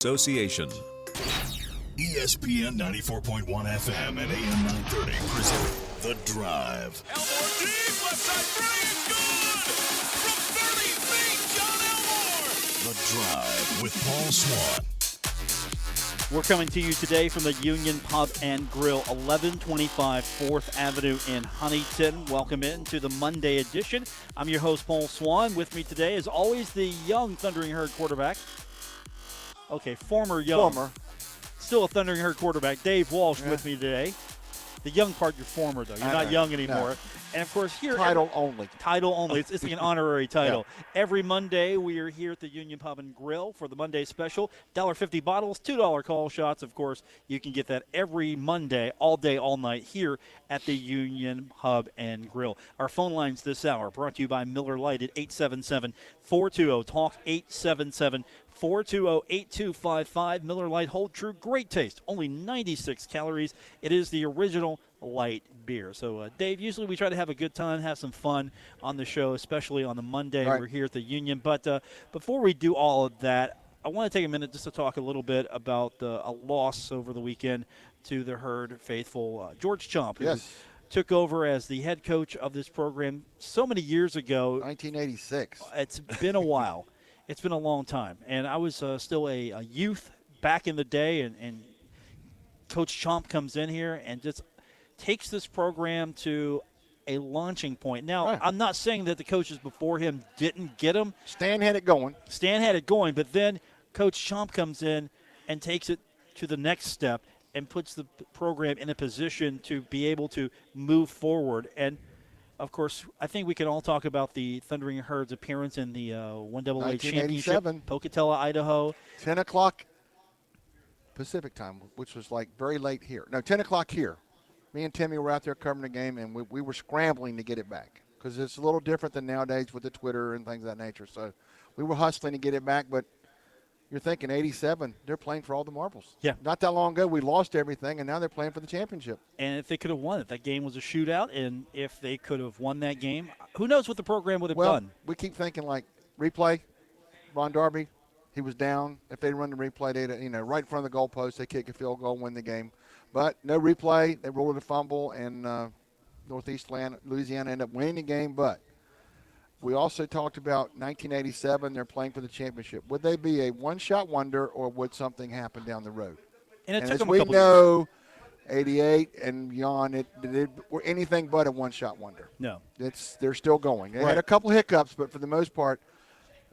Association. ESPN 94.1 FM and AM 930 present The Drive. Elmore deep, left side three is good! From 30 feet, John Elmore! The Drive with Paul Swann. We're coming to you today from the Union Pub and Grill, 1125 4th Avenue in Huntington. Welcome in to the Monday edition. I'm your host, Paul Swann. With me today, as always, the young Thundering Herd quarterback. Okay, former. Still a Thundering Herd quarterback, Dave Walsh, with me today. The young part, you're former, though. You're not young anymore. No. And, of course, here. Title only. It's an honorary title. Yeah. Every Monday, we are here at the Union Pub and Grill for the Monday special. $1.50 bottles, $2 call shots. Of course, you can get that every Monday, all day, all night here at the Union Pub and Grill. Our phone lines this hour brought to you by Miller Lite at 877-420-TALK, 877-420-8255. Miller Lite, hold true, great taste, only 96 calories. It is the original light beer. So, Dave, usually we try to have a good time, have some fun on the show, especially on the Monday. Right. We're here at the Union. But before we do all of that, I want to take a minute just to talk a little bit about a loss over the weekend to the Herd faithful. George Chomp, who took over as the head coach of this program so many years ago. 1986. It's been a while. It's been a long time. And I was still a youth back in the day, and Coach Chomp comes in here and just takes this program to a launching point. Now, I'm not saying that the coaches before him didn't get him. Stan had it going, but then Coach Chomp comes in and takes it to the next step and puts the program in a position to be able to move forward. And, of course, I think we can all talk about the Thundering Herd's appearance in the 1AA Championship, Pocatello, Idaho. 10 o'clock Pacific time, which was like very late here. No, 10 o'clock here. Me and Timmy were out there covering the game, and we were scrambling to get it back because it's a little different than nowadays with the Twitter and things of that nature. So we were hustling to get it back, but you're thinking 87, they're playing for all the marbles. Yeah. Not that long ago, we lost everything, and now they're playing for the championship. And if they could have won it, that game was a shootout, and if they could have won that game, who knows what the program would have done. We keep thinking, like, replay, Ron Darby, he was down. If they run the replay, right in front of the goalpost, they kick a field goal, win the game. But no replay. They rolled a fumble, and Northeast Louisiana ended up winning the game. But we also talked about 1987. They're playing for the championship. Would they be a one-shot wonder, or would something happen down the road? And it took as them we a couple know, 88 and beyond, it were anything but a one-shot wonder. No. They're still going. They had a couple hiccups, but for the most part,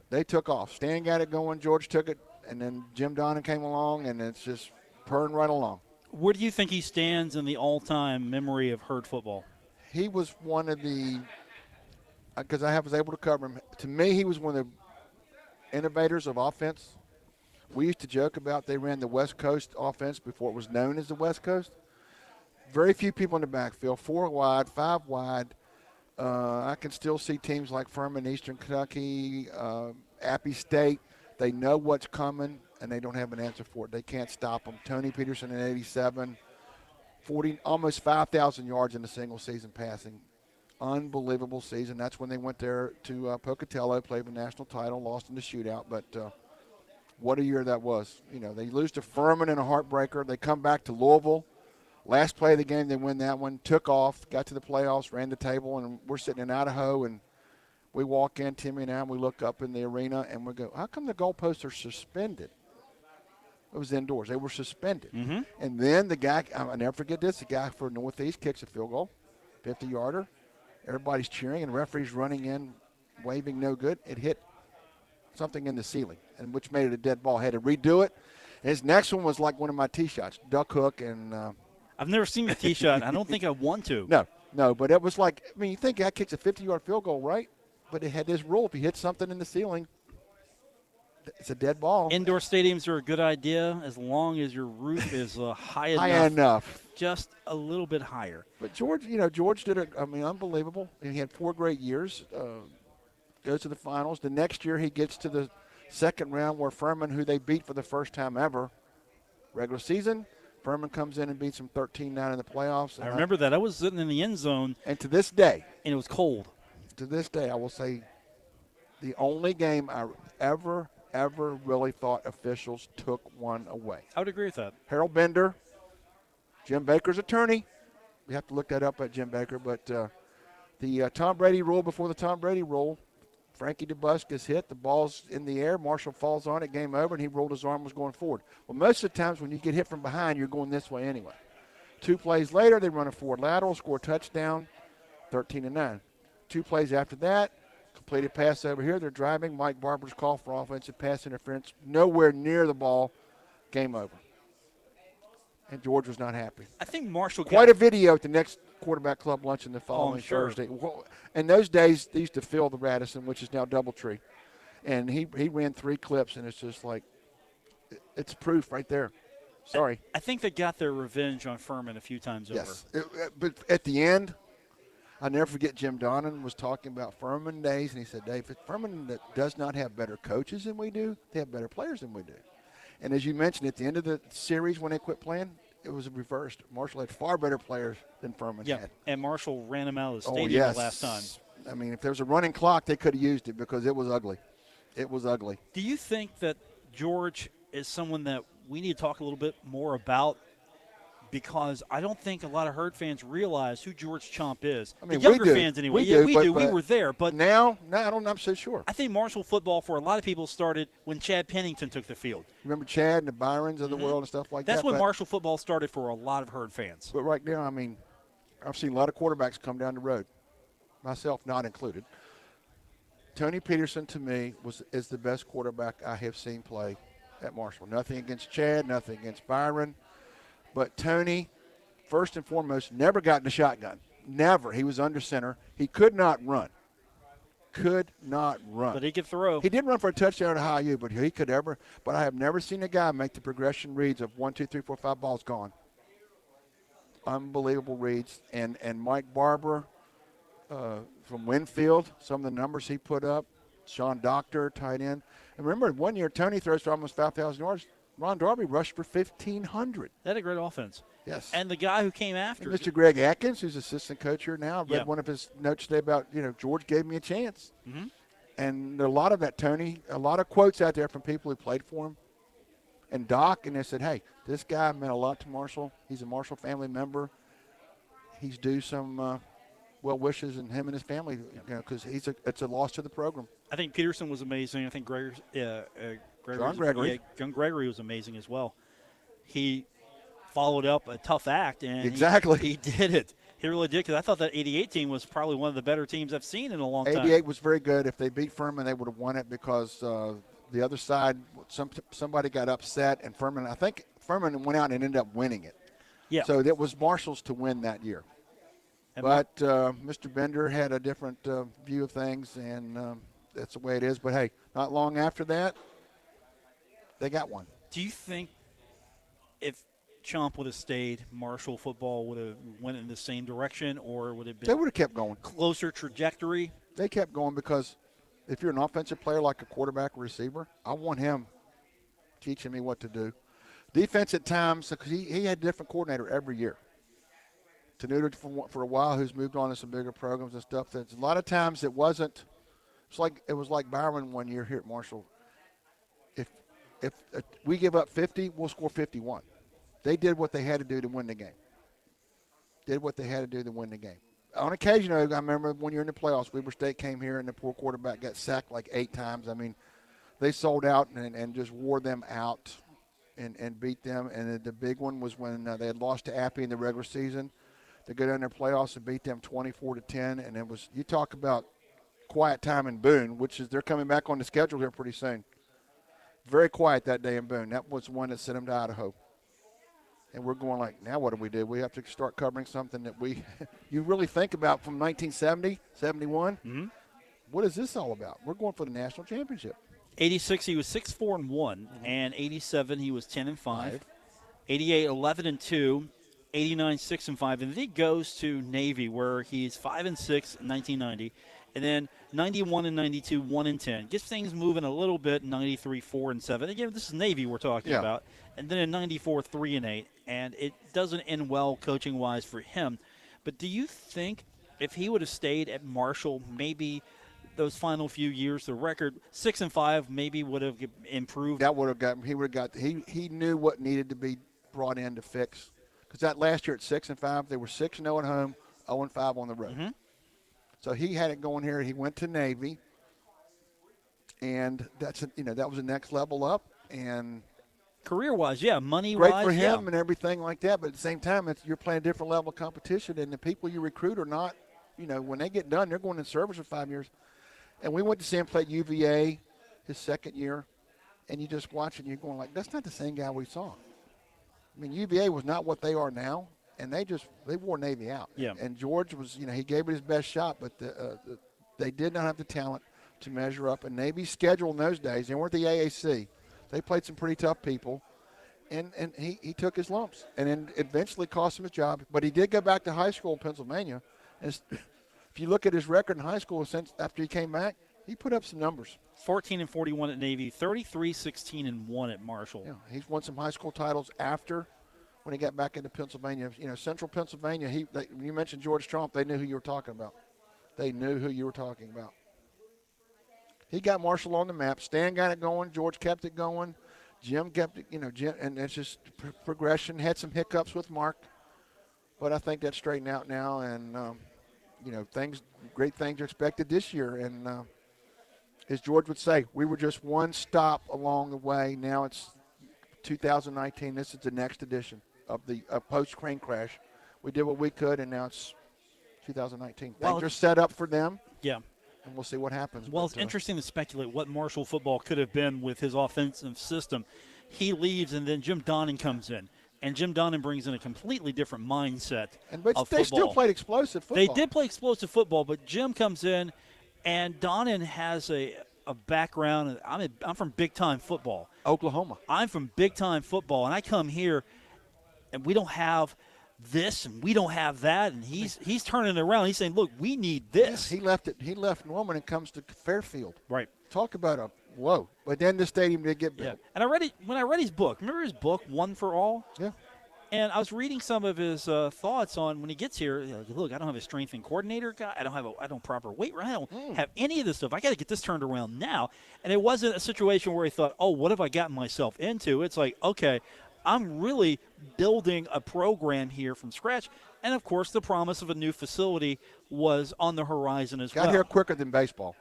they took off. Stan got it going. George took it, and then Jim Donnan came along, and it's just purring right along. Where do you think he stands in the all-time memory of Herd football? He was one of the – because I was able to cover him. To me, he was one of the innovators of offense. We used to joke about they ran the West Coast offense before it was known as the West Coast. Very few people in the backfield, 4 wide, 5 wide. I can still see teams like Furman, Eastern Kentucky, Appy State. They know what's coming, and they don't have an answer for it. They can't stop them. Tony Peterson in 87, almost 5,000 yards in a single season passing. Unbelievable season. That's when they went there to Pocatello, played the national title, lost in the shootout. But what a year that was. They lose to Furman in a heartbreaker. They come back to Louisville. Last play of the game, they win that one, took off, got to the playoffs, ran the table, and we're sitting in Idaho, and we walk in, Timmy and I, and we look up in the arena, and we go, how come the goalposts are suspended? It was indoors. They were suspended. Mm-hmm. And then the guy, I'll never forget this, the guy for Northeast kicks a field goal, 50-yarder. Everybody's cheering, and the referee's running in, waving no good. It hit something in the ceiling, and which made it a dead ball. Had to redo it. And his next one was like one of my tee shots, duck hook, and I've never seen the tee shot. I don't think I want to. No, but it was like, you think guy kicks a 50-yard field goal, right? But it had this rule. If you hit something in the ceiling, it's a dead ball. Indoor stadiums are a good idea as long as your roof is high enough. Just a little bit higher. But George did it, unbelievable. And he had 4 great years. Goes to the finals. The next year he gets to the second round where Furman, who they beat for the first time ever, regular season, Furman comes in and beats them 13-9 in the playoffs. I remember that. I was sitting in the end zone. And to this day. And it was cold. To this day, I will say the only game I ever ever really thought officials took one away. I would agree with that. Harold Bender, Jim Baker's attorney. You have to look that up at Jim Baker. But the Tom Brady rule before the Tom Brady rule, Frankie DeBusk gets hit. The ball's in the air. Marshall falls on it. Game over, and he rolled his arm, was going forward. Well, most of the times when you get hit from behind, you're going this way anyway. 2 plays later, they run a forward lateral, score a touchdown, 13-9. 2 plays after that, completed pass over here. They're driving. Mike Barber's call for offensive pass interference. Nowhere near the ball. Game over. And George was not happy. I think Marshall Quite a video at the next quarterback club luncheon the following sure. Thursday. Well, in those days, they used to fill the Radisson, which is now Doubletree. And he ran 3 clips, and it's just like, it's proof right there. Sorry. I think they got their revenge on Furman a few times Yes. over. But at the end, I'll never forget Jim Donnan was talking about Furman days, and he said, Dave, Furman does not have better coaches than we do. They have better players than we do. And as you mentioned, at the end of the series when they quit playing, it was reversed. Marshall had far better players than Furman had. And Marshall ran him out of the Oh, stadium yes. the last time. I mean, if there was a running clock, they could have used it because it was ugly. It was ugly. Do you think that George is someone that we need to talk a little bit more about? Because I don't think a lot of Herd fans realize who George Chomp is. I mean, the younger we do. fans anyway. We do. We were there. But now I'm not so sure. I think Marshall football for a lot of people started when Chad Pennington took the field. Remember Chad and the Byrons of the world and stuff like That's that? when Marshall football started for a lot of Herd fans. But right now, I mean, I've seen a lot of quarterbacks come down the road, myself not included. Tony Peterson, to me, is the best quarterback I have seen play at Marshall. Nothing against Chad, nothing against Byron. But Tony, first and foremost, never got in the shotgun. Never. He was under center. He could not run. But he could throw. He did run for a touchdown at high U, but he could ever. But I have never seen a guy make the progression reads of 1, 2, 3, 4, 5 balls gone. Unbelievable reads. And Mike Barber from Winfield, some of the numbers he put up. Sean Doctor, tight end. And remember, one year Tony throws for almost 5,000 yards. Ron Darby rushed for 1,500. They had a great offense. Yes. And the guy who came after. And Mr. Greg Atkins, who's assistant coach here now, I read Yeah. one of his notes today about, George gave me a chance. Mm-hmm. And a lot of that, Tony, a lot of quotes out there from people who played for him. And Doc, and they said, hey, this guy meant a lot to Marshall. He's a Marshall family member. He's due some well wishes in him and his family, because it's a loss to the program. I think Peterson was amazing. I think John Gregory. John Gregory was amazing as well. He followed up a tough act, and Exactly. he did it. He really did, because I thought that 88 team was probably one of the better teams I've seen in a long time. 88 was very good. If they beat Furman, they would have won it because the other side, somebody got upset, and I think Furman went out and ended up winning it. Yeah. So it was Marshall's to win that year. But Mr. Bender had a different view of things, and that's the way it is. But, hey, not long after that, they got one. Do you think if Chomp would have stayed, Marshall football would have went in the same direction, or would it have They been would have kept going. closer trajectory? They kept going because if you're an offensive player like a quarterback or receiver, I want him teaching me what to do. Defense at times, because he had a different coordinator every year. Tenuta for a while, who's moved on to some bigger programs and stuff. That a lot of times it was like Byron one year here at Marshall. If we give up 50, we'll score 51. They did what they had to do to win the game. On occasion, I remember when you're in the playoffs, Weber State came here and the poor quarterback got sacked like 8 times. I mean, they sold out and just wore them out and beat them. And the big one was when they had lost to Appy in the regular season. They go down their playoffs and beat them 24-10. And it was, you talk about quiet time in Boone, which is they're coming back on the schedule here pretty soon. Very quiet that day in Boone. That was one that sent them to Idaho. And we're going like, now what do? We have to start covering something that you really think about from 1970, 71. Mm-hmm. What is this all about? We're going for the national championship. 86, he was 6-4-1, and 87, he was 10-5. 88, 11-2. 89, 6-5, and then he goes to Navy, where he's 5-6 in 1990, and then 91 and 92, 1-10. Gets things moving a little bit. 93, 4-7. Again, this is Navy we're talking about, and then in 94, 3-8, and it doesn't end well coaching wise for him. But do you think if he would have stayed at Marshall, maybe those final few years. The record 6-5 maybe would have improved. That would have got he would have got he knew what needed to be brought in to fix. Because that last year at 6-5, they were 6-0 at home, 0-5 on the road. Mm-hmm. So he had it going here. He went to Navy, and that was the next level up. And Career-wise, yeah, money-wise, great for him yeah. and everything like that. But at the same time, you're playing a different level of competition, and the people you recruit are not. When they get done, they're going in service for 5 years. And we went to see him play at UVA his second year, and you just watch it, and you're going like, that's not the same guy we saw. I mean, UVA was not what they are now, and they wore Navy out. Yeah. And George was, he gave it his best shot, but they did not have the talent to measure up. And Navy's schedule in those days, they weren't the AAC. They played some pretty tough people, and he took his lumps, and then eventually cost him his job. But he did go back to high school in Pennsylvania. And if you look at his record in high school since after he came back, he put up some numbers. 14-41 at Navy, 33-16-1 at Marshall. Yeah, he's won some high school titles after when he got back into Pennsylvania. Central Pennsylvania, when you mentioned George Trump, they knew who you were talking about. They knew who you were talking about. He got Marshall on the map. Stan got it going. George kept it going. Jim kept it, Jim, and it's just progression. Had some hiccups with Mark, but I think that's straightened out now, and, great things are expected this year. And as George would say, we were just one stop along the way. Now it's 2019. This is the next edition of the post-crane crash. We did what we could, and now it's 2019. Things are set up for them. Yeah. And we'll see what happens. Well, it's interesting to speculate what Marshall football could have been with his offensive system. He leaves, and then Jim Donnan comes in. And Jim Donnan brings in a completely different mindset of they football. still played explosive football. They did play explosive football, but Jim comes in, and Donnan has a background. I'm from big-time football. Oklahoma. I'm from big-time football, and I come here, and we don't have this, and we don't have that, and he's turning it around. He's saying, look, we need this. Yeah, he left Norman and comes to Fairfield. Right. Talk about a whoa. But then the stadium did get built. Yeah. And when I read his book, remember his book, One for All? Yeah. And I was reading some of his thoughts on when he gets here. Look, I don't have a strength and coordinator guy. I don't have proper weight. I don't have any of this stuff. I got to get this turned around now. And it wasn't a situation where he thought, oh, what have I gotten myself into? It's like, okay, I'm really building a program here from scratch. And, of course, the promise of a new facility was on the horizon as well. Got here quicker than baseball.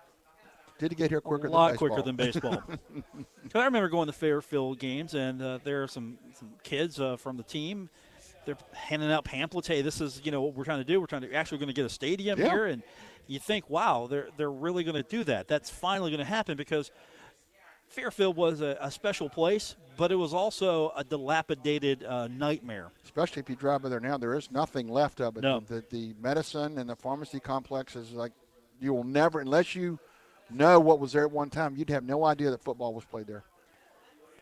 Did he get here quicker than baseball? A lot quicker than baseball. I remember going to Fairfield games, and there are some kids from the team. They're handing out pamphlets. Hey, this is what we're trying to do. We're actually going to get a stadium here, and you think, wow, they're really going to do that. That's finally going to happen because Fairfield was a special place, but it was also a dilapidated nightmare. Especially if you drive by there now, there is nothing left of it. No. The medicine and the pharmacy complex is like you will never, unless you know what was there at one time, you'd have no idea that football was played there.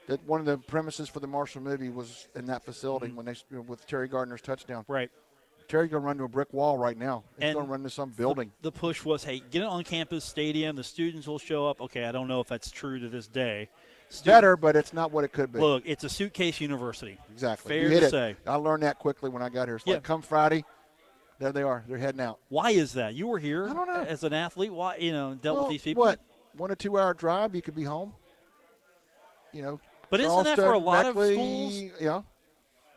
That one of the premises for the Marshall movie was in that facility when with Terry Gardner's touchdown. Right. Terry's going to run to a brick wall right now. He's going to run to some building. The push was, hey, get it on campus stadium. The students will show up. Okay, I don't know if that's true to this day. Better, but it's not what it could be. Look, it's a suitcase university. Exactly. Fair to say. I learned that quickly when I got here. It's like come Friday, there they are. They're heading out. Why is that? You were here I don't know. as an athlete. Why, dealt with these people? What? 1 or 2 hour drive, you could be home. But isn't that for a lot of schools? Yeah.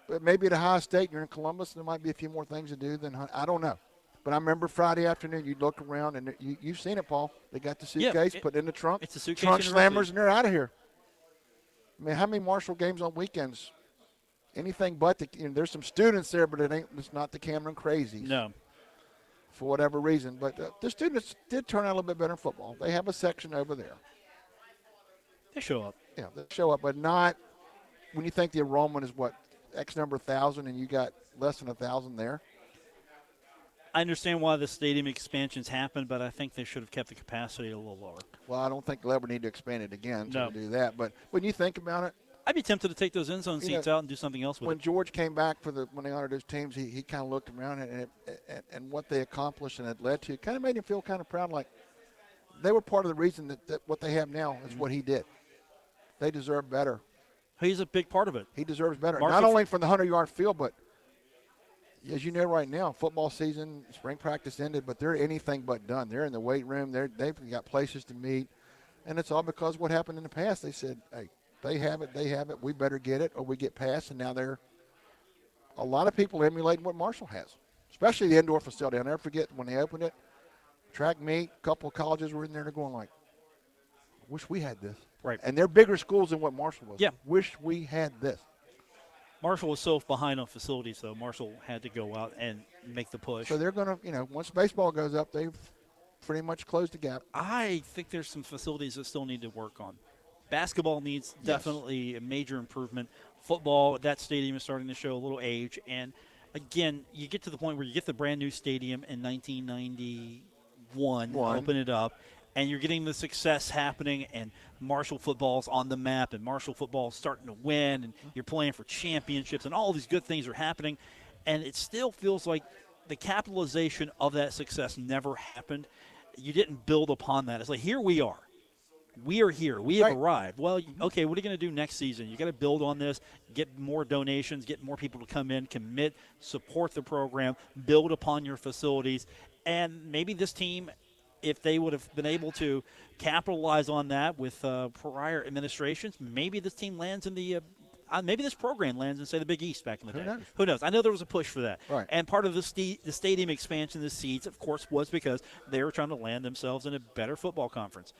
But maybe at Ohio State, you're in Columbus, there might be a few more things to do than I don't know. But I remember Friday afternoon, you'd look around, and you've seen it, Paul. They got the suitcase, put it in the trunk. It's a suitcase trunk university. slammers, and they're out of here. I mean, how many Marshall games on weekends? Anything but there's some students there, but it's not the Cameron Crazies. No. For whatever reason. But the students did turn out a little bit better in football. They have a section over there. They show up. Yeah, they show up, but not when you think the enrollment is X number of thousand, and you got less than 1,000 there. I understand why the stadium expansions happened, but I think they should have kept the capacity a little lower. Well, I don't think they'll ever need to expand it again to do that. But when you think about it, I'd be tempted to take those end zone seats out and do something else with it. When George came back when they honored his teams, he kind of looked around and what they accomplished and it led to. It kind of made him feel kind of proud, like they were part of the reason that what they have now is what he did. They deserve better. He's a big part of it. He deserves better. Not only from the 100-yard field, but as you know right now, football season, spring practice ended, but they're anything but done. They're in the weight room. They've got places to meet, and it's all because what happened in the past. They said, hey, they have it. We better get it, or we get passed. And now they're a lot of people emulating what Marshall has, especially the indoor facility. I'll never forget when they opened it. Track meet, a couple of colleges were in there. They're going like, wish we had this. Right. And they're bigger schools than what Marshall was. Yeah. Wish we had this. Marshall was so behind on facilities, though. Marshall had to go out and make the push. So they're going to, once baseball goes up, they've pretty much closed the gap. I think there's some facilities that still need to work on. Basketball needs definitely a major improvement. Football, that stadium is starting to show a little age. And, again, you get to the point where you get the brand-new stadium in 1991, open it up, and you're getting the success happening, and Marshall football's on the map, and Marshall football's starting to win, and you're playing for championships, and all these good things are happening. And it still feels like the capitalization of that success never happened. You didn't build upon that. It's like, here we are. We are here. We have arrived. Well, okay, what are you going to do next season? You got to build on this, get more donations, get more people to come in, commit, support the program, build upon your facilities. And maybe this team, if they would have been able to capitalize on that with prior administrations, maybe this team lands in the maybe this program lands in, say, the Big East back in the day. Who knows? I know there was a push for that. Right. And part of the stadium expansion, the seats, of course, was because they were trying to land themselves in a better football conference.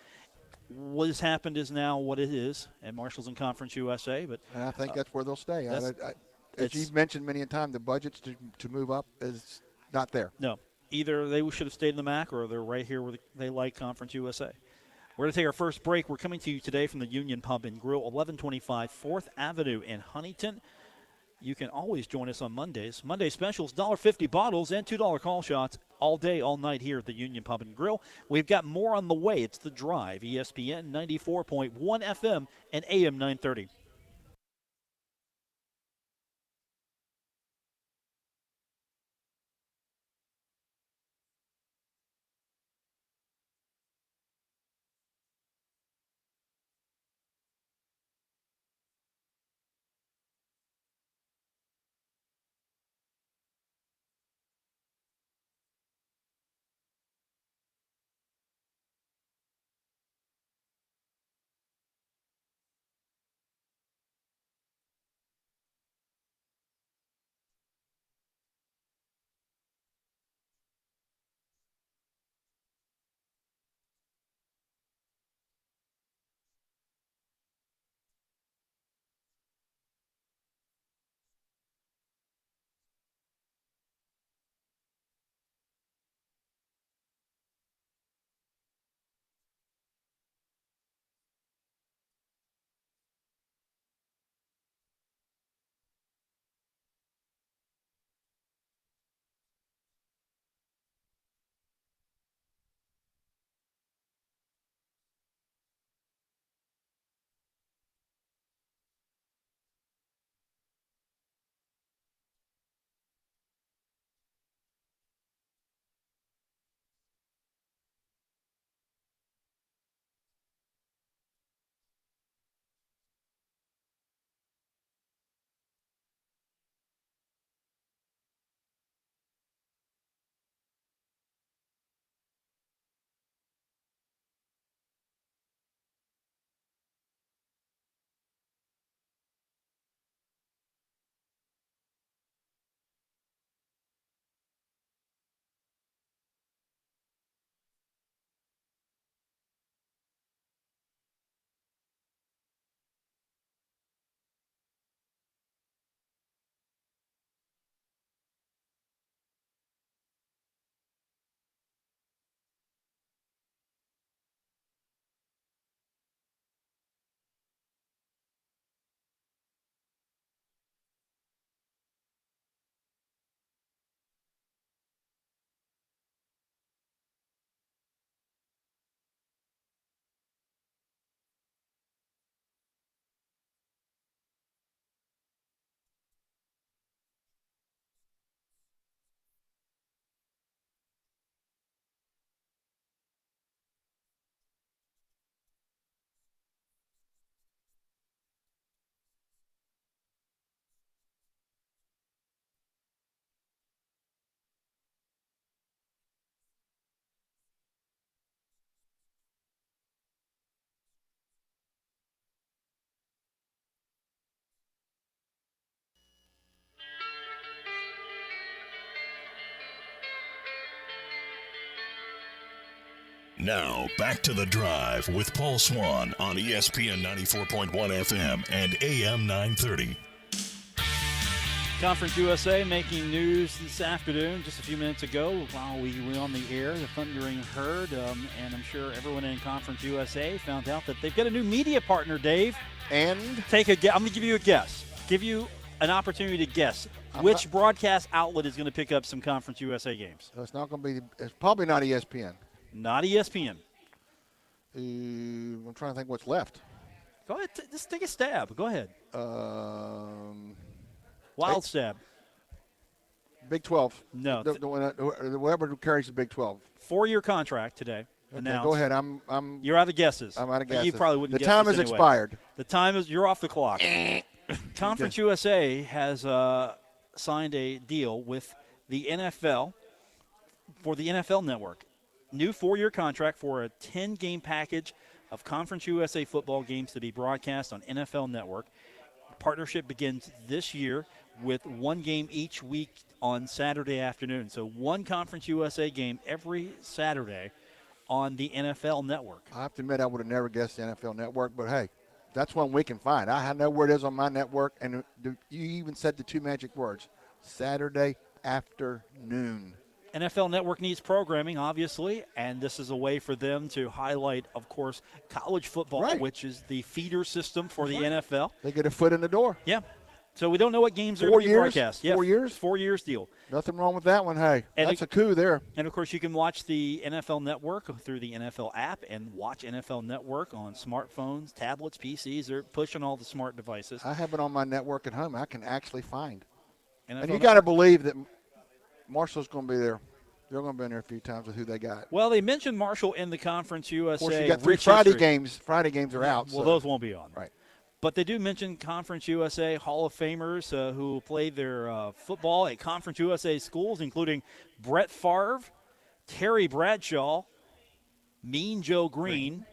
What has happened is now what it is, and Marshall's in Conference USA. But and I think that's where they'll stay. As you've mentioned many a time, the budgets to move up is not there. No. Either they should have stayed in the MAC, or they're right here where they like Conference USA. We're going to take our first break. We're coming to you today from the Union Pub and Grill, 1125 4th Avenue in Huntington. You can always join us on Mondays. Monday specials, $1.50 bottles and $2 call shots all day, all night here at the Union Pub and Grill. We've got more on the way. It's The Drive, ESPN 94.1 FM and AM 930. Now, back to The Drive with Paul Swann on ESPN 94.1 FM and AM 930. Conference USA making news this afternoon, just a few minutes ago while we were on the air, the Thundering Herd, and I'm sure everyone in Conference USA found out that they've got a new media partner, Dave. And Take a guess. I'm going to give you a guess. Give you an opportunity to guess which broadcast outlet is going to pick up some Conference USA games. it's not going to be. It's probably not ESPN. Not ESPN. I'm trying to think what's left. Go ahead. Just take a stab. Go ahead. Wild stab. Big 12. No. Whoever carries the Big 12. 4-year contract today. Okay, Announced. go ahead. You're out of guesses. I'm out of guesses. You probably wouldn't The guess time this has anyway. expired. The time is. You're off the clock. Conference USA has signed a deal with the NFL for the NFL Network. New 4-year contract for a 10-game package of Conference USA football games to be broadcast on NFL Network. Partnership begins this year with one game each week on Saturday afternoon. So one Conference USA game every Saturday on the NFL Network. I have to admit, I would have never guessed the NFL Network, but hey, that's one we can find. I know where it is on my network, and you even said the two magic words, Saturday afternoon. NFL Network needs programming, obviously, and this is a way for them to highlight, of course, college football, Right. which is the feeder system for the Right. NFL. They get a foot in the door. Yeah. So we don't know what games are 4 going to be years? broadcast. 4 years? 4 years deal. Nothing wrong with that one. Hey, And that's a coup there. And, of course, you can watch the NFL Network through the NFL app and watch NFL Network on smartphones, tablets, PCs. They're pushing all the smart devices. I have it on my network at home. I can actually find. NFL And you got to believe that Marshall's going to be there. They're going to be in there a few times with who they got. Well, they mentioned Marshall in the Conference USA. Of course, you got 3 rich Friday history. games. Friday games are out. Well, so. those won't be on. Right. But they do mention Conference USA Hall of Famers who played their football at Conference USA schools, including Brett Favre, Terry Bradshaw, Mean Joe Green,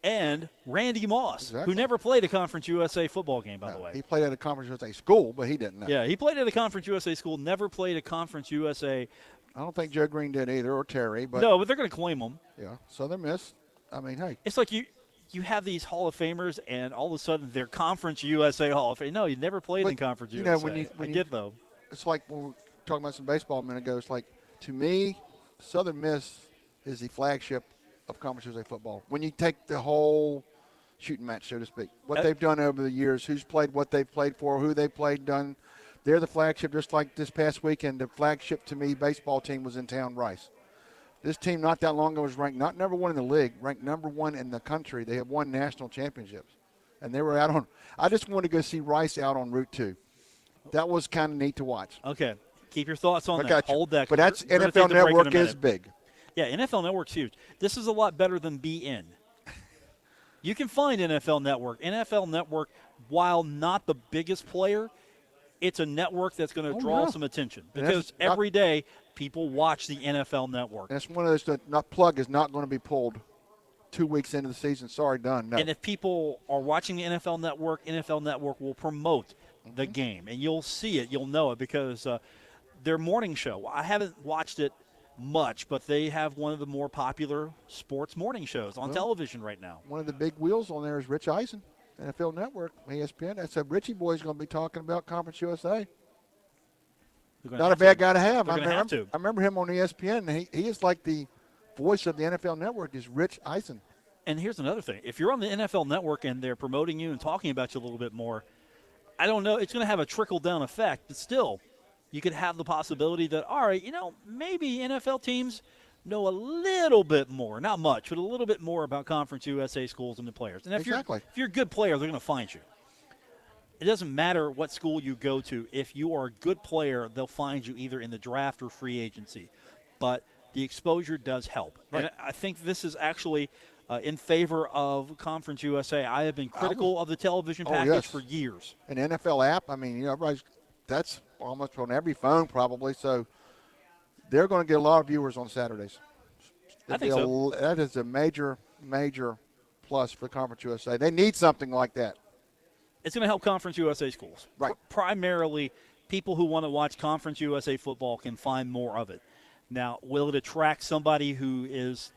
and Randy Moss, Exactly. who never played a Conference USA football game, by the way. He played at a Conference USA school, but he didn't. No. Yeah, he played at a Conference USA school, never played a Conference USA. I don't think Joe Green did either, or Terry. But No, but they're going to claim them. yeah, Southern Miss. I mean, hey, It's like you have these Hall of Famers, and all of a sudden they're Conference USA Hall of Fame. No, you never played But, in Conference you know, USA. when I you- did, though. it's like when we were talking about some baseball a minute ago. It's like, to me, Southern Miss is the flagship of Conference USA football. When you take the whole shooting match, so to speak, what they've done over the years, who's played what they've played for, who they played, done, they're the flagship. Just like this past weekend, the flagship to me baseball team was in town, Rice. This team not that long ago was ranked not number 1 in the league, ranked number 1 in the country. They have won national championships. And they were out on – I just wanted to go see Rice out on Route 2. That was kind of neat to watch. Okay. Keep your thoughts on I that. got you. Hold that. But that's We're gonna NFL take the break in a Network is minute. big. Yeah, NFL Network's huge. This is a lot better than BN. You can find NFL Network. NFL Network, while not the biggest player, it's a network that's going to draw yeah. some attention And because that's not- every day people watch the NFL Network. And it's one of those that not plug is not going to be pulled 2 weeks into the season. Sorry, done. No. And if people are watching the NFL Network will promote the game, and you'll see it, you'll know it because their morning show. I haven't watched it much, but they have one of the more popular sports morning shows on television right now. One of the big wheels on there is Rich Eisen, NFL Network, ESPN. That's a Richie boy's going to be talking about Conference USA. They're gonna Not a have bad to. guy to have. They're gonna have to. I remember him on ESPN. And he is like the voice of the NFL Network is Rich Eisen. And here's another thing. If you're on the NFL Network and they're promoting you and talking about you a little bit more, I don't know, it's going to have a trickle-down effect, but still, you could have the possibility that, all right, maybe NFL teams know a little bit more, not much, but a little bit more about Conference USA schools and the players. And if Exactly. you're a good player, they're going to find you. It doesn't matter what school you go to. If you are a good player, they'll find you either in the draft or free agency. But the exposure does help. Right. And I think this is actually in favor of Conference USA. I have been critical of the television package yes. for years. An NFL app, I mean, everybody's that's almost on every phone probably. So they're going to get a lot of viewers on Saturdays. I think so. That is a major, major plus for Conference USA. They need something like that. It's going to help Conference USA schools. Right. Primarily, people who want to watch Conference USA football can find more of it. Now, will it attract somebody who is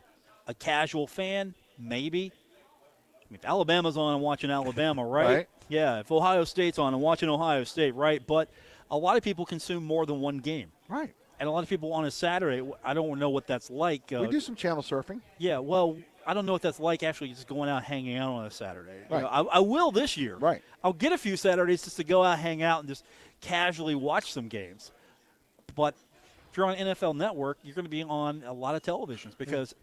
A casual fan, maybe. I mean, if Alabama's on, I'm watching Alabama, right? Right. Yeah, if Ohio State's on, I'm watching Ohio State, right? But a lot of people consume more than one game. Right. And a lot of people on a Saturday, I don't know what that's like. We do some channel surfing. Yeah, well, I don't know what that's like actually just going out hanging out on a Saturday. You Right. know, I will this year. Right. I'll get a few Saturdays just to go out, hang out, and just casually watch some games. But if you're on NFL Network, you're going to be on a lot of televisions because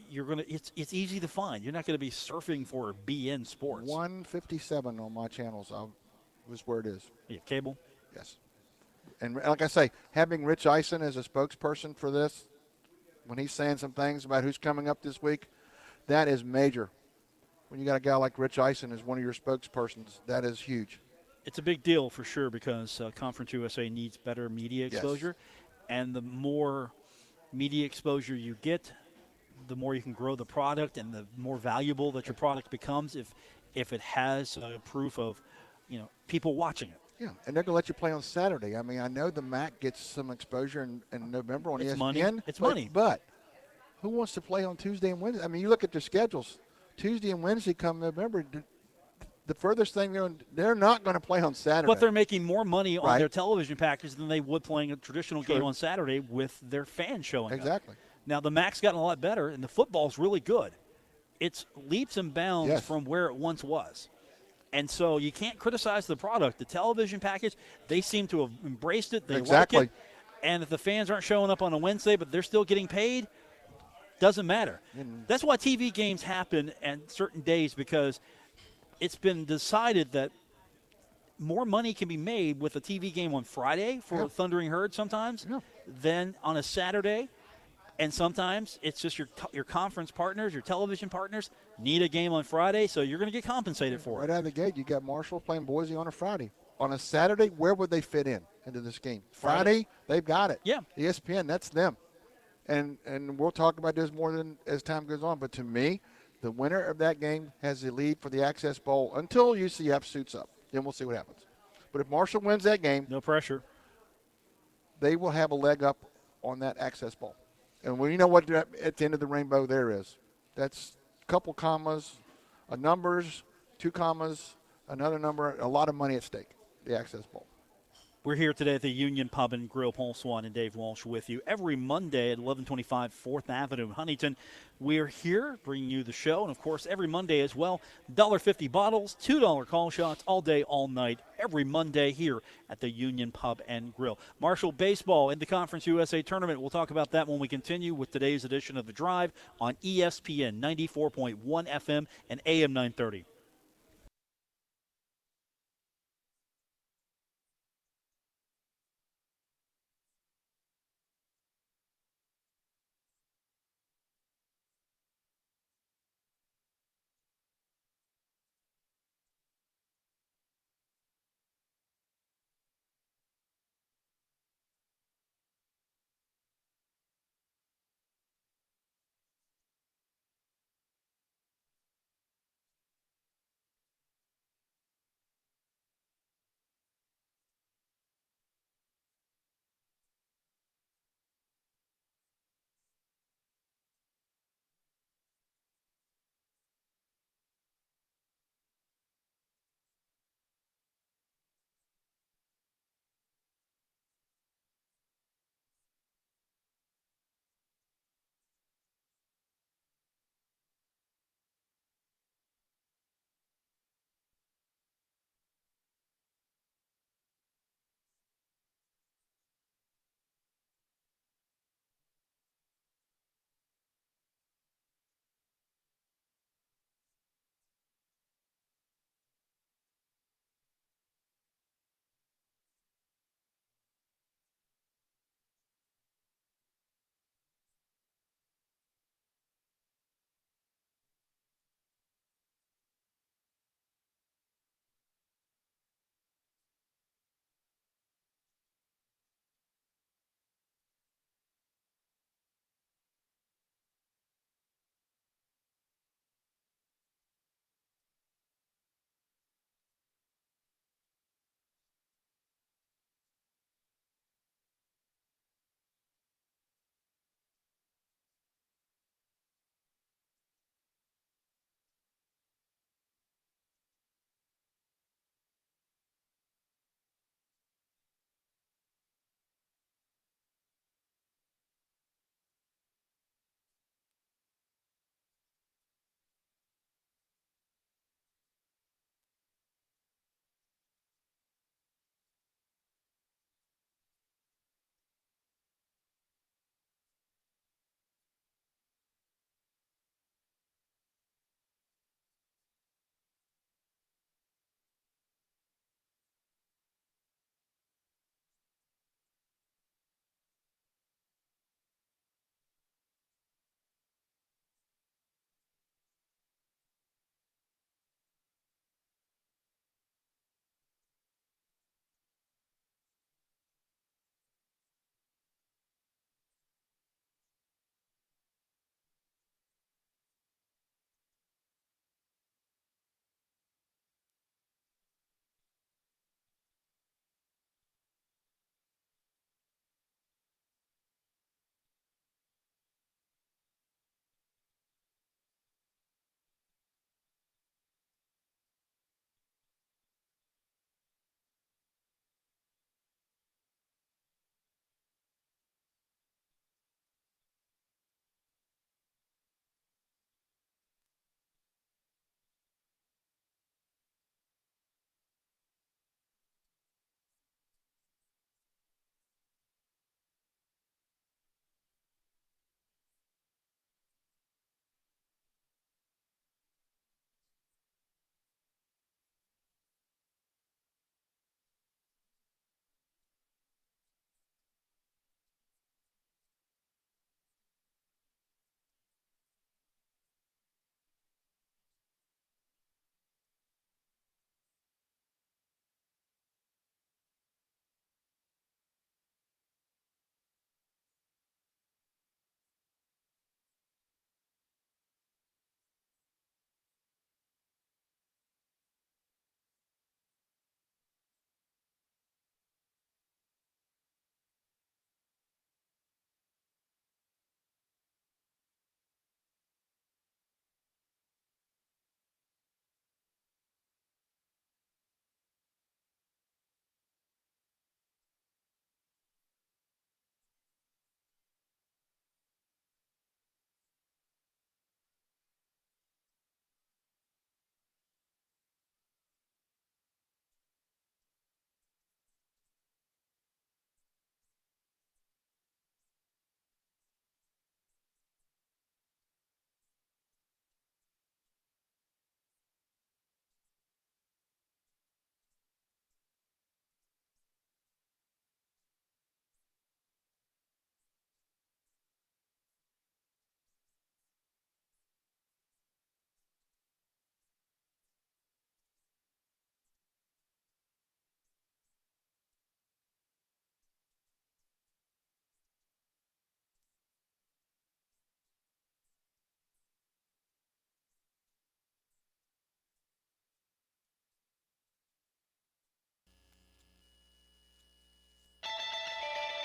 you're going to. It's easy to find. You're not going to be surfing for BN Sports. 157 on my channels was where it is. Yeah, cable. Yes. And like I say, having Rich Eisen as a spokesperson for this, when he's saying some things about who's coming up this week, that is major. When you got a guy like Rich Eisen as one of your spokespersons, that is huge. It's a big deal for sure because Conference USA needs better media exposure. And the more media exposure you get, the more you can grow the product and the more valuable that your product becomes if it has proof of, people watching it. Yeah, and they're going to let you play on Saturday. I mean, I know the MAC gets some exposure in November on It's ESPN. money. It's money. But who wants to play on Tuesday and Wednesday? I mean, you look at their schedules. Tuesday and Wednesday come November. The furthest thing they're not going to play on Saturday. But they're making more money on Right. their television package than they would playing a traditional game on Saturday with their fans showing up. Exactly. Now, the MAC's gotten a lot better, and the football's really good. It's leaps and bounds Yes. from where it once was. And so you can't criticize the product. The television package, they seem to have embraced it. They Exactly. like it. And if the fans aren't showing up on a Wednesday, but they're still getting paid, doesn't matter. That's why TV games happen at certain days because it's been decided that more money can be made with a TV game on Friday for Yeah. Thundering Herd sometimes Yeah. than on a Saturday. And sometimes it's just your conference partners, your television partners need a game on Friday, so you're going to get compensated for Right it. out of the gate, you got Marshall playing Boise on a Friday. On a Saturday, where would they fit into this game? Friday, they've got it. Yeah. ESPN, that's them. And we'll talk about this more as time goes on. But to me, the winner of that game has the lead for the Access Bowl until UCF suits up. Then we'll see what happens. But if Marshall wins that game, No pressure. they will have a leg up on that Access Bowl. And well, you know what at the end of the rainbow there is? That's a couple commas, numbers, 2 commas, another number, a lot of money at stake, the Access Bowl. We're here today at the Union Pub and Grill. Paul Swann and Dave Walsh with you every Monday at 1125 4th Avenue in Huntington. We're here bringing you the show, and of course every Monday as well. $1.50 bottles, $2 call shots all day, all night, every Monday here at the Union Pub and Grill. Marshall baseball in the Conference USA tournament. We'll talk about that when we continue with today's edition of The Drive on ESPN 94.1 FM and AM 930.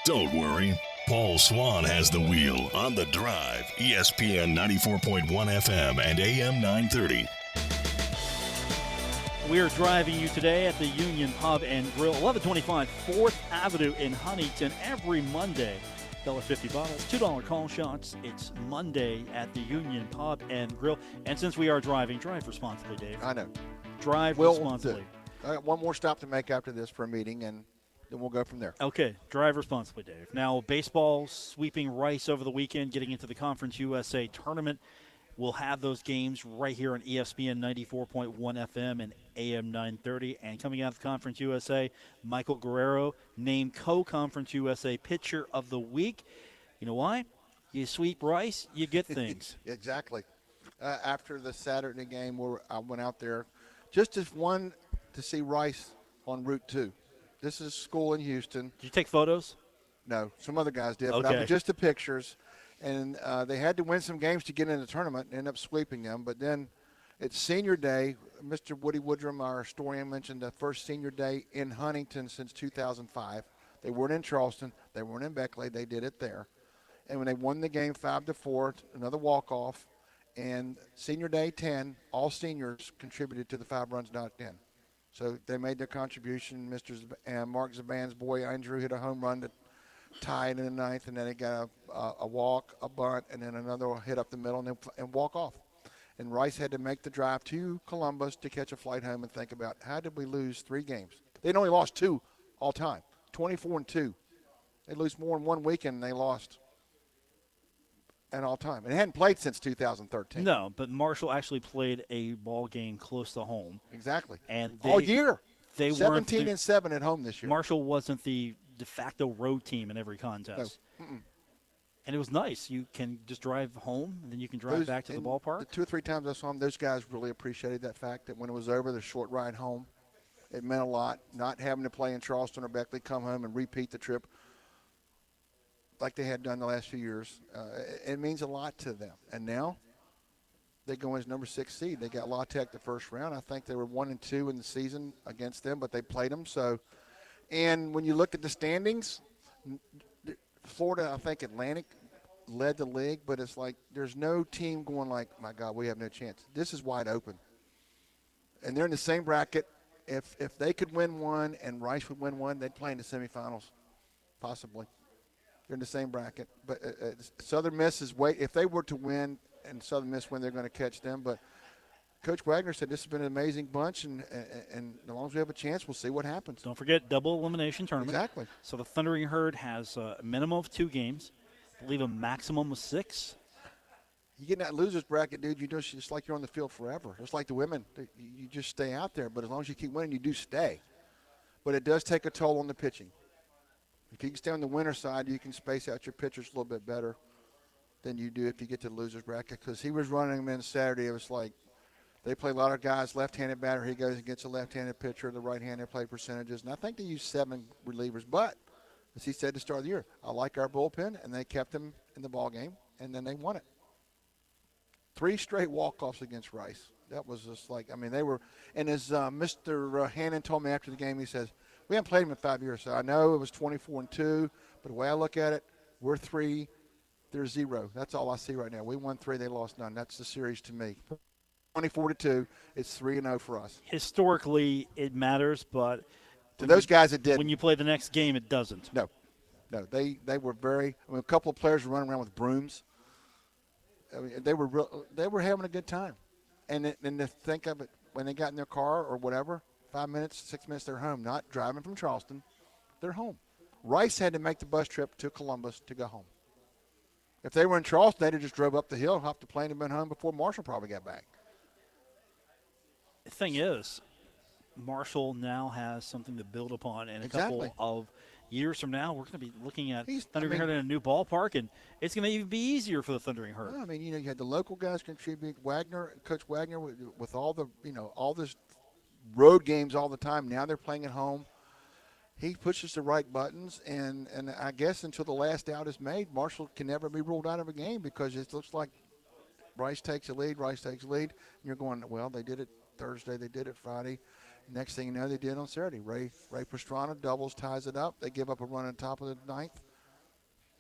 Don't worry. Paul Swann has the wheel on The Drive, ESPN 94.1 FM and AM 930. We are driving you today at the Union Pub and Grill, 1125 4th Avenue in Huntington, every Monday. $1.50 bottles, $2 call shots. It's Monday at the Union Pub and Grill. And since we are driving, drive responsibly, Dave. I know. Drive Will responsibly. do. I got one more stop to make after this for a meeting, and then we'll go from there. Okay, drive responsibly, Dave. Now, baseball sweeping Rice over the weekend, getting into the Conference USA tournament. We'll have those games right here on ESPN 94.1 FM and AM 930. And coming out of the Conference USA, Michael Guerrero named Co-Conference USA Pitcher of the Week. You know why? You sweep Rice, you get things. Exactly. After the Saturday game where I went out there, just as one to see Rice on Route 2. This is school in Houston. Did you take photos? No, some other guys did, but Okay. I was just the pictures. And they had to win some games to get in the tournament and end up sweeping them. But then it's senior day. Mr. Woody Woodrum, our historian, mentioned the first senior day in Huntington since 2005. They weren't in Charleston. They weren't in Beckley. They did it there. And when they won the game 5-4, another walk-off, and senior day 10, all seniors contributed to the 5 runs knocked in. So they made their contribution. Mark Zaban's boy, Andrew, hit a home run that tied in the ninth, and then it got a walk, a bunt, and then another hit up the middle and walk off. And Rice had to make the drive to Columbus to catch a flight home and think about how did we lose 3 games. They'd only lost 2 all time, 24-2. They lose more in one weekend than they lost in all time. And it hadn't played since 2013. No, but Marshall actually played a ball game close to home. Exactly. And all year. They 17-7 at home this year. Marshall wasn't the de facto road team in every contest. No. And it was nice. You can just drive home, and then you can drive back to the ballpark. The 2 or 3 times I saw them, those guys really appreciated that fact that when it was over, the short ride home, it meant a lot. Not having to play in Charleston or Beckley, come home and repeat the trip like they had done the last few years. It means a lot to them. And now they go in as number 6 seed. They got La Tech the first round. I think they were 1-2 in the season against them, but they played them. So, and when you look at the standings, Florida, I think Atlantic led the league, but it's like there's no team going like, my God, we have no chance. This is wide open. And they're in the same bracket. If they could win one and Rice would win one, they'd play in the semifinals, possibly. They're in the same bracket. But Southern Miss is if they were to win and Southern Miss win, they're going to catch them. But Coach Wagner said this has been an amazing bunch, and as long as we have a chance, we'll see what happens. Don't forget, double elimination tournament. Exactly. So the Thundering Herd has a minimum of 2 games. I believe a maximum of 6. You get in that loser's bracket, dude, it's like you're on the field forever. It's like the women. You just stay out there. But as long as you keep winning, you do stay. But it does take a toll on the pitching. If you can stay on the winner side, you can space out your pitchers a little bit better than you do if you get to the loser's bracket. Because he was running them in Saturday. It was like, they play a lot of guys, left-handed batter. He goes against a left-handed pitcher. The right-handed play percentages. And I think they used 7 relievers. But, as he said at the start of the year, I like our bullpen, and they kept him in the ball game, and then they won it. 3 straight walk-offs against Rice. That was just like, I mean, they were – and as Mr. Hannon told me after the game, he says, we haven't played him in 5 years. So I know it was 24-2, but the way I look at it, we're 3, they're 0. That's all I see right now. We won 3, they lost none. That's the series to me. 24-2, it's 3-0 for us. Historically, it matters, but to those guys, it did. When you play the next game, it doesn't. No, they were very. I mean, a couple of players were running around with brooms. I mean, they were having a good time, and to think of it when they got in their car or whatever, 5 minutes, 6 minutes, they're home. Not driving from Charleston, they're home. Rice had to make the bus trip to Columbus to go home. If they were in Charleston, they'd have just drove up the hill, hopped the plane, and been home before Marshall probably got back. The thing is, Marshall now has something to build upon, and Exactly. a couple of years from now, we're going to be looking at He's- Thundering I mean- Herd in a new ballpark, and it's going to even be easier for the Thundering Herd. Well, I mean, you had the local guys contribute. Coach Wagner, with all the, all this road games all the time. Now they're playing at home. He pushes the right buttons, and I guess until the last out is made, Marshall can never be ruled out of a game because it looks like Rice takes a lead, and you're going, well, they did it Thursday, they did it Friday. Next thing you know, they did it on Saturday. Ray Pastrana doubles, ties it up. They give up a run on top of the ninth,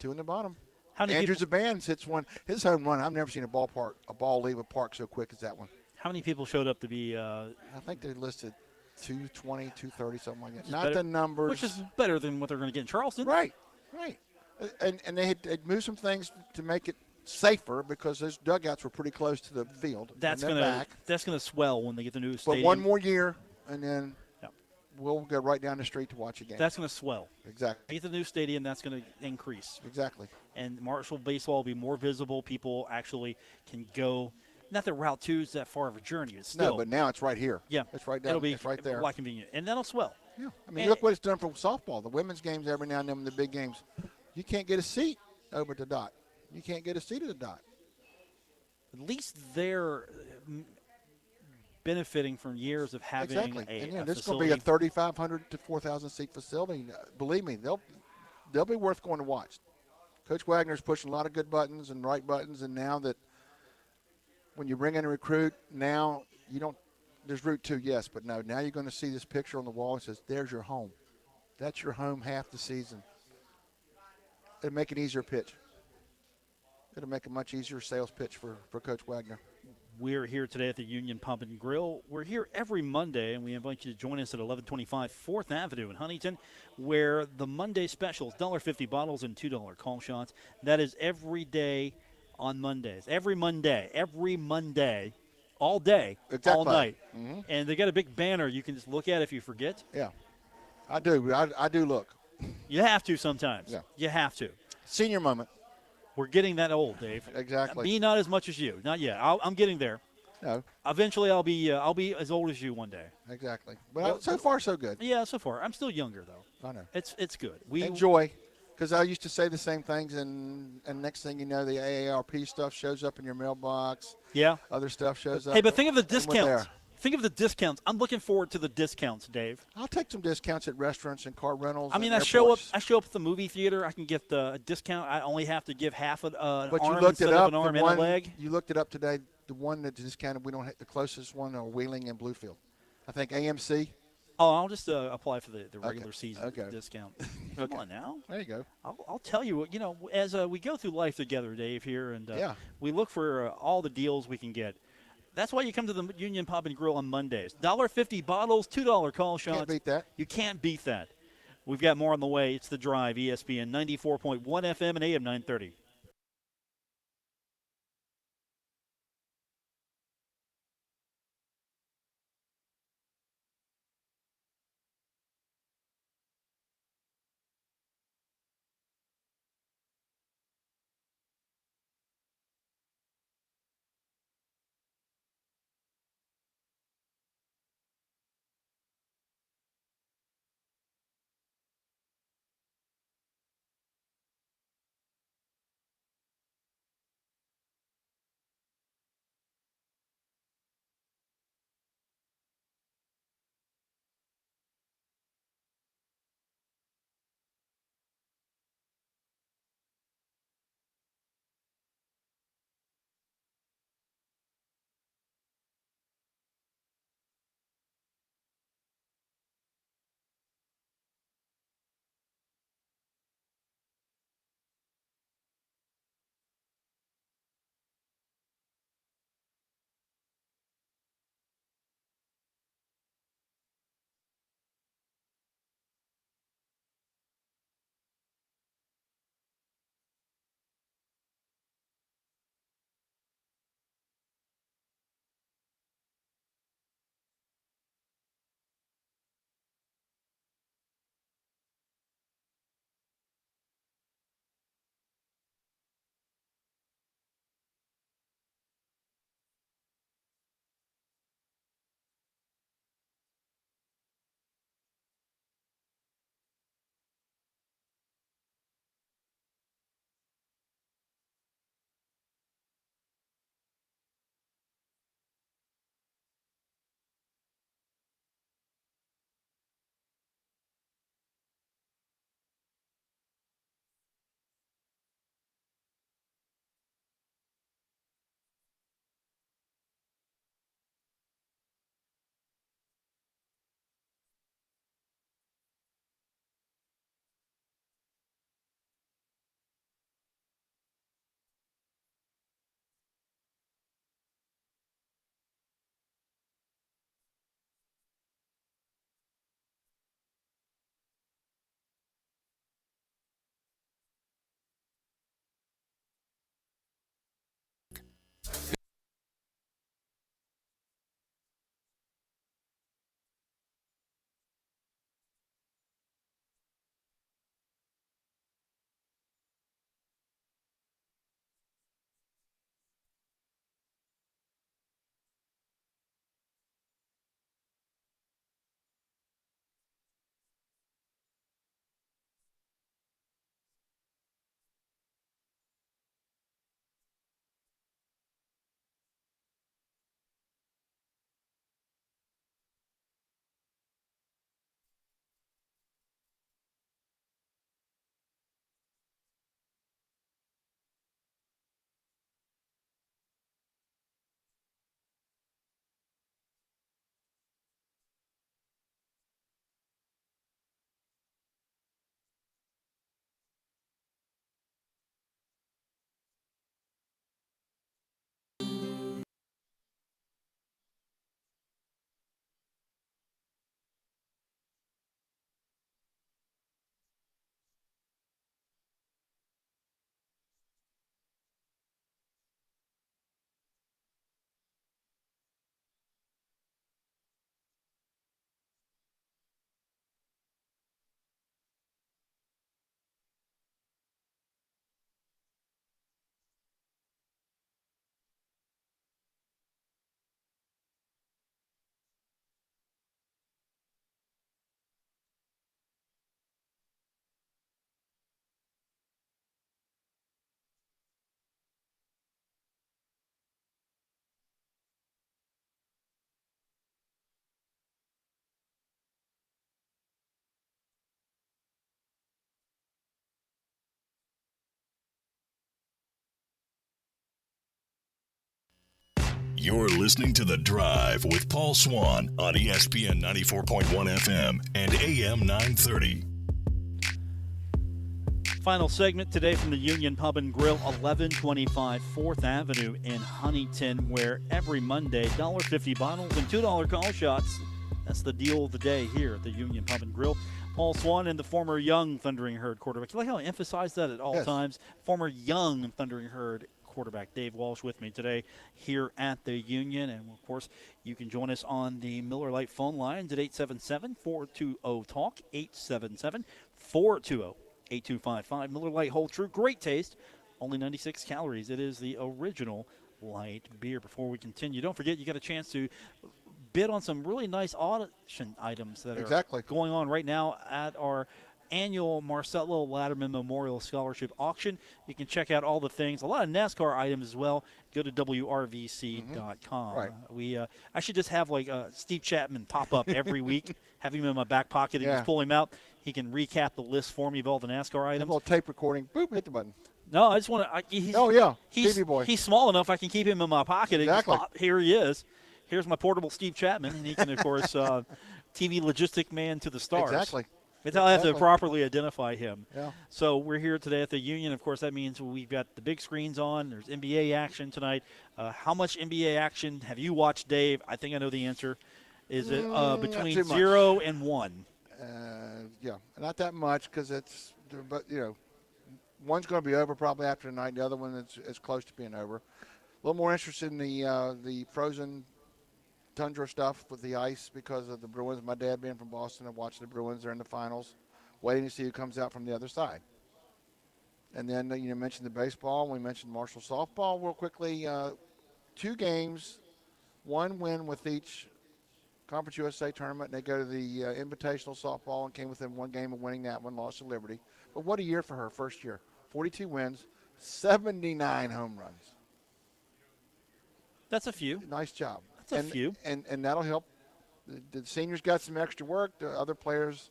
two in the bottom. How many Andrew people? Zaban hits one. His home run. I've never seen a ball leave a park so quick as that one. How many people showed up to be? I think they listed 220, 230, something like that. Which is Not better- the numbers. Which is better than what they're going to get in Charleston. Right. And they'd moved some things to make it safer because those dugouts were pretty close to the field. That's and gonna back. that's gonna swell when they get the new But stadium. one more year, and then Yeah. we'll go right down the street to watch a game. That's gonna swell. Exactly. Get the new stadium. That's gonna increase. Exactly. And Marshall baseball will be more visible. People actually can go. Not that Route 2 is that far of a journey. It's still. No, but now it's right here. Yeah, It's right down. It'll be It's right there. a lot convenient, and that'll swell. Yeah. I mean, And- look what it's done for softball. The women's games every now and then, the big games, you can't get a seat over at the dot. You can't get a seat at the dot. At least they're benefiting from years of having Exactly. a, And yeah, a this is going to be a facility. 3,500 to 4,000 seat facility. Believe me, they'll be worth going to watch. Coach Wagner's pushing a lot of good buttons and right buttons, and now that when you bring in a recruit, now you don't. There's Route 2, yes, but no. Now you're going to see this picture on the wall that says, "There's your home." That's your home half the season. It'll make an easier pitch. It'll make a much easier sales pitch for Coach Wagner. We're here today at the Union Pub and Grill. We're here every Monday, and we invite you to join us at 1125 4th Avenue in Huntington, where the Monday specials, $1.50 bottles and $2 call shots. That is every day on Mondays. Every Monday, all day, all Exactly. night. Mm-hmm. And they got a big banner you can just look at if you forget. Yeah, I do. I do look. You have to sometimes. Yeah. You have to. Senior moment. We're getting that old, Dave. Exactly. Me, not as much as you. Not yet. I'm getting there. No, Eventually, I'll be as old as you one day. exactly. But so far, so good. Yeah, so far. I'm still younger though. I know. It's good. We Enjoy. Because I used to say the same things, and next thing you know, the AARP stuff shows up in your mailbox. Yeah. Other stuff shows up. Hey, but think of the and we're discounts. there. Think of the discounts. I'm looking forward to the discounts, Dave. I'll take some discounts at restaurants and car rentals. I mean, and I show up airports. at the movie theater. I can get a discount. I only have to give half an But you arm looked instead it of up. an arm The and one, a leg. you looked it up today. The one that discounted, we don't have the closest one are Wheeling and Bluefield. I think AMC. Oh, I'll just apply for the regular season Okay. discount. Come on now. There you go. I'll tell you, as we go through life together, Dave, here, and Yeah. we look for all the deals we can get. That's why you come to the Union Pub and Grill on Mondays. $1.50 bottles, $2 call shots. Can't beat that. You can't beat that. We've got more on the way. It's The Drive, ESPN 94.1 FM and AM 930. You're listening to The Drive with Paul Swann on ESPN 94.1 FM and AM 930. Final segment today from the Union Pub and Grill, 1125 4th Avenue in Huntington, where every Monday, $1.50 bottles and $2 call shots. That's the deal of the day here at the Union Pub and Grill. Paul Swann and the former young Thundering Herd quarterback. You like how I emphasize that at all times? Former young Thundering Herd quarterback Dave Walsh with me today here at the Union. And, of course, you can join us on the Miller Lite phone lines at 877-420-TALK, 877-420-8255. Miller Lite Hold True, great taste, only 96 calories. It is the original light beer. Before we continue, don't forget you got a chance to bid on some really nice auction items that are going on right now at our annual Marcelo Latterman Memorial Scholarship Auction. You can check out all the things, a lot of NASCAR items as well. Go to WRVC.com. Right. I should just have like Steve Chapman pop up every week, have him in my back pocket, and just pull him out. He can recap the list for me of all the NASCAR items. A little tape recording. Boop, hit the button. No, I just want to. TV boy. He's small enough I can keep him in my pocket. Exactly. And here he is. Here's my portable Steve Chapman, and he can, of course, TV logistic man to the stars. Exactly. That's how I have to properly identify him. Yeah. So we're here today at the Union. Of course, that means we've got the big screens on. There's NBA action tonight. How much NBA action have you watched, Dave? I think I know the answer. Is it between 0 and 1? Yeah, not that much because it's, but one's going to be over probably after tonight. The other one is close to being over. A little more interested in the frozen tundra stuff with the ice because of the Bruins. My dad being from Boston and watching the Bruins, they're in the finals, waiting to see who comes out from the other side. And then you mentioned the baseball. We mentioned Marshall softball real quickly. 2 games, 1 win with each Conference USA tournament. And they go to the Invitational softball and came within 1 game of winning that one, lost to Liberty. But what a year for her, first year. 42 wins, 79 home runs. That's a few. Nice job. That's a few. And that'll help. The seniors got some extra work. The other players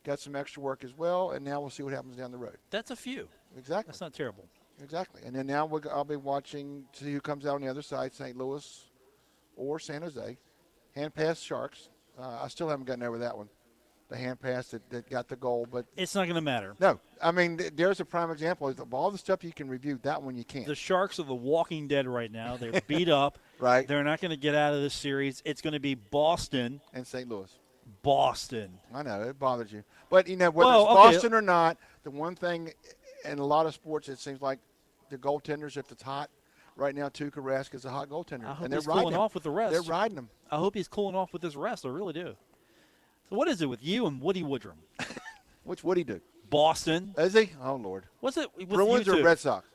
got some extra work as well. And now we'll see what happens down the road. That's a few. Exactly. That's not terrible. Exactly. And then now I'll be watching to see who comes out on the other side, St. Louis or San Jose. Hand pass Sharks. I still haven't gotten over that one. The hand pass that got the goal. But it's not going to matter. No. I mean, there's a prime example. Of all the stuff you can review, that one you can't. The Sharks are the walking dead right now. They're beat up. Right. They're not going to get out of this series. It's going to be Boston. And St. Louis. Boston. I know. It bothers you. But, whether it's Boston or not, the one thing in a lot of sports, it seems like the goaltenders, if it's hot, right now Tuukka Rask is a hot goaltender. I hope and they're he's riding cooling him. off with the rest. They're riding him. I hope he's cooling off with his rest. I really do. So what is it with you and Woody Woodrum? Which would he do? Boston. Is he? Oh, Lord. What's it with Bruins you or two? Red Sox?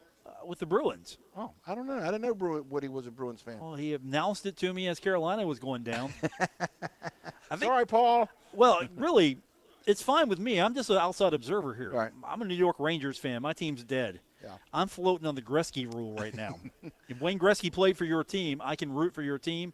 With the Bruins. Oh, I don't know. I didn't know Woody was a Bruins fan. Well, he announced it to me as Carolina was going down. I think, Sorry, Paul. well, really, it's fine with me. I'm just an outside observer here. Right. I'm a New York Rangers fan. My team's dead. Yeah. I'm floating on the Gretzky rule right now. If Wayne Gretzky played for your team, I can root for your team,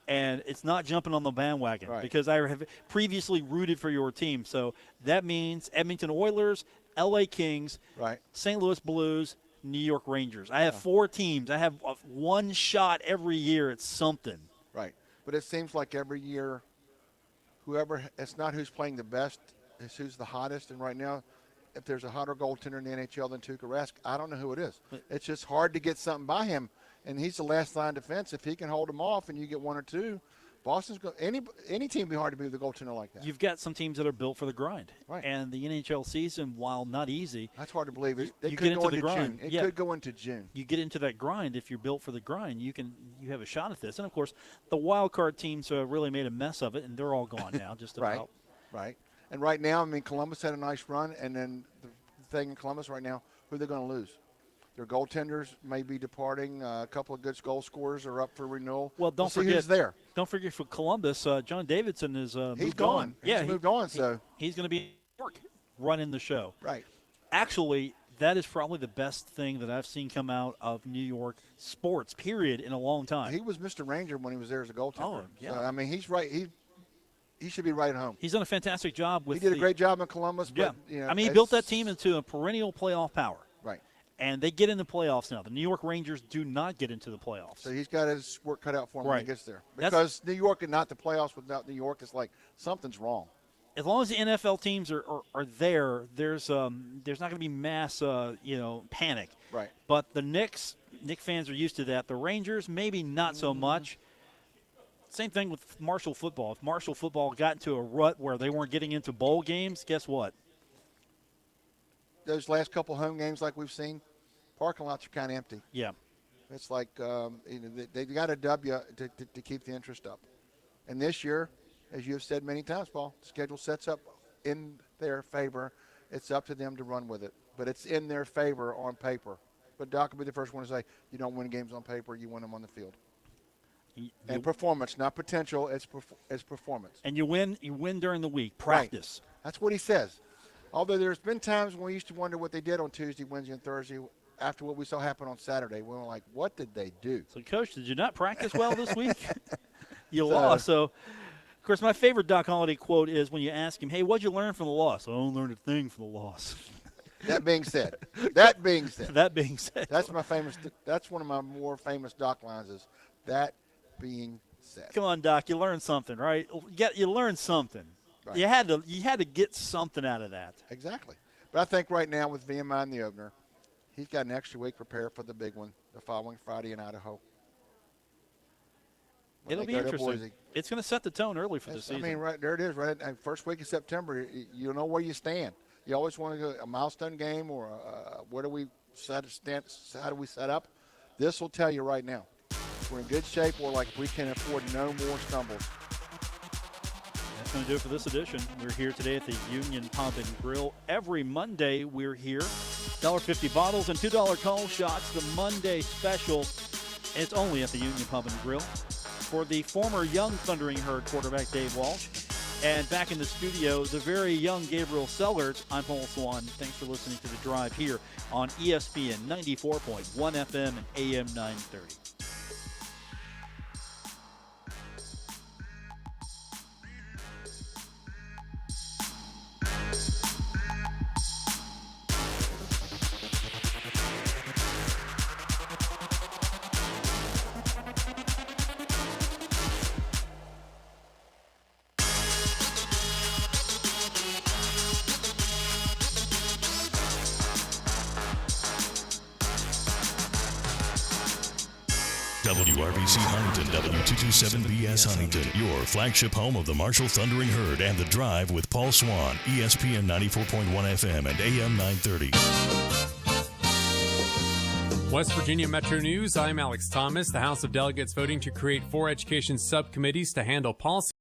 and it's not jumping on the bandwagon Right. because I have previously rooted for your team. So that means Edmonton Oilers, L.A. Kings, Right. St. Louis Blues, New York Rangers. I have 4 teams. I have one shot every year at something. Right. But it seems like every year, it's not who's playing the best, it's who's the hottest. And right now, if there's a hotter goaltender in the NHL than Tuukka Rask, I don't know who it is. It's just hard to get something by him. And he's the last line defense. If he can hold them off and you get 1 or 2, Boston's any team would be hard to beat with a goaltender like that. You've got some teams that are built for the grind. Right. And the NHL season, while not easy, That's hard to believe. It you could get go into the grind. June. It Yeah. could go into June. you get into that grind. If you're built for the grind, you have a shot at this. And, of course, the wild card teams really made a mess of it, and they're all gone now just about. Right. And right now, I mean, Columbus had a nice run, and then the thing in Columbus right now, who are they going to lose? Their goaltenders may be departing. A couple of good goal scorers are up for renewal. Well, don't We'll see forget who's there. Don't forget for Columbus, John Davidson is He's moved gone. on. Yeah, He's moved on. So he's going to be in New York running the show. right. Actually, that is probably the best thing that I've seen come out of New York sports, period, in a long time. He was Mr. Ranger when he was there as a goaltender. Oh, yeah. So, I mean, he's right. He should be right at home. He's done a fantastic job with He did a great job in Columbus. Yeah. But, you know, I mean, he built that team into a perennial playoff power. Right. And they get in the playoffs now. The New York Rangers do not get into the playoffs. So he's got his work cut out for him when Right. he gets there. That's- Because New York and not the playoffs without New York, it's like something's wrong. As long as the NFL teams are there, there's not going to be mass panic. Right. But the Knicks fans are used to that. The Rangers, maybe not so much. Same thing with Marshall football. If Marshall football got into a rut where they weren't getting into bowl games, guess what? Those last couple home games like we've seen, parking lots are kind of empty. Yeah. It's like they got a W to keep the interest up. And this year, as you have said many times, Paul, the schedule sets up in their favor. It's up to them to run with it. But it's in their favor on paper. But Doc will be the first one to say, you don't win games on paper, you win them on the field. And performance, not potential, it's performance. And you win during the week. Practice. Right. That's what he says. Although there's been times when we used to wonder what they did on Tuesday, Wednesday, and Thursday after what we saw happen on Saturday. We were like, what did they do? So, Coach, did you not practice well this week? You lost. So, of course, my favorite Doc Holliday quote is when you ask him, hey, what'd you learn from the loss? I don't learn a thing from the loss. That being said, That being said. That's one of my more famous Doc lines is that being said. Come on, Doc, you learned something, right? You learned something. Right. You had to get something out of that. Exactly. But I think right now with VMI in the opener, he's got an extra week prepared for the big one the following Friday in Idaho. It'll be interesting. It's going to set the tone early for the season. I mean, right there it is. Right, first week of September, you know where you stand. You always want to go a milestone game or where do we how do we set up? This will tell you right now. We're in good shape. We're like we can afford no more stumbles. That's going to do it for this edition. We're here today at the Union Pub and Grill. Every Monday we're here. $1.50 bottles and $2 call shots. The Monday special. It's only at the Union Pub and Grill. For the former young Thundering Herd quarterback Dave Walsh. And back in the studio, the very young Gabriel Sellers. I'm Paul Swann. Thanks for listening to The Drive here on ESPN 94.1 FM and AM 930. WRBC Huntington, W227BS Huntington, your flagship home of the Marshall Thundering Herd and The Drive with Paul Swann, ESPN 94.1 FM and AM 930. West Virginia Metro News, I'm Alex Thomas. The House of Delegates voting to create 4 education subcommittees to handle policy